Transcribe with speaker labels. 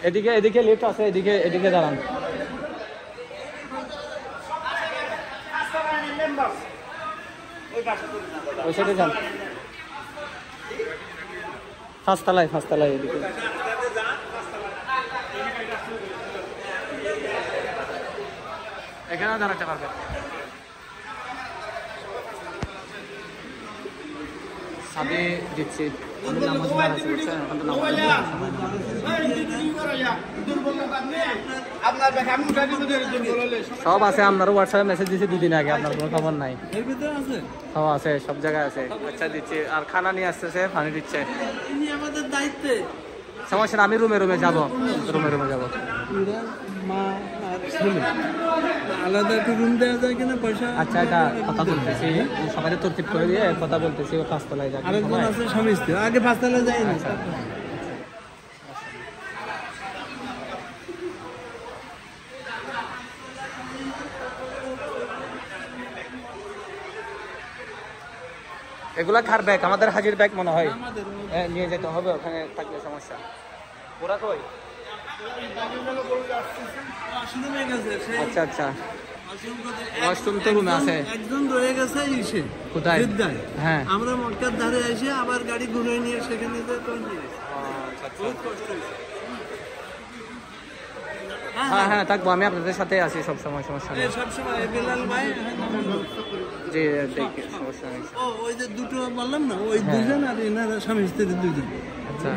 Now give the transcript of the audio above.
Speaker 1: এদিকে এদিকে লিফট আছে, এদিকে এদিকে দাঁড়ান। ওই সাইডে যান, ফার্স্টতলায় ফার্স্টতলায় এদিকে। এখানে দাঁড়াতে পারবে। সাথে দিচ্ছি সব আছে। আপনারও হোয়াটসঅ্যাপে মেসেজ দিচ্ছি 2 দিন আগে, আপনার কোনো খবর নাই। সব আছে, সব জায়গায় আছে। আচ্ছা দিচ্ছি। আর খানা নিয়ে আসতেছে, পানি দিচ্ছে।
Speaker 2: আমাদের দায়িত্বে
Speaker 1: সমস্যা না, আমি রুমে রুমে যাবো, রুমে রুমে যাবো।
Speaker 2: মা আর ছেলে আলাদা একটু রুম দেওয়া যায় কিনা পয়সা?
Speaker 1: আচ্ছা এটা কথা বলতেছি, সবাই তরতিব করে দিয়ে কথা বলতেছি। ও পাঁচতলায় যাবে,
Speaker 2: আরেকজন আছে স্বামী স্ত্রী, আগে পাঁচতলায় যায়নি।
Speaker 1: এগুলা কার ব্যাগ? আমাদের হাজির ব্যাগ মনে হয়। নিয়ে যেতে হবে, ওখানে থাকলে সমস্যা। ওরা কই? আচ্ছা আচ্ছা, ওয়াশরুম তো রুমে আছে।
Speaker 2: একজন রয়ে গেছে ইসে
Speaker 1: কোথায়?
Speaker 2: জিদ্দায়।
Speaker 1: হ্যাঁ,
Speaker 2: আমরা মক্কার ধারে এসে আবার গাড়ি ঘুরে নিয়ে সেখানে যেয়ে তো নিয়ে বহুত কষ্ট হয়েছে।
Speaker 1: হ্যাঁ হ্যাঁ থাকবো, আমি আপনাদের সাথে আছি সব সময়, সমস্যা নেই।
Speaker 2: সবসময় বেলাল ভাই
Speaker 1: জি দেখি, সমস্যা নেই।
Speaker 2: ওই যে দুটো বললাম না, ওই দুজন আর এনারা স্বামী স্ত্রী দুজন।
Speaker 1: আচ্ছা।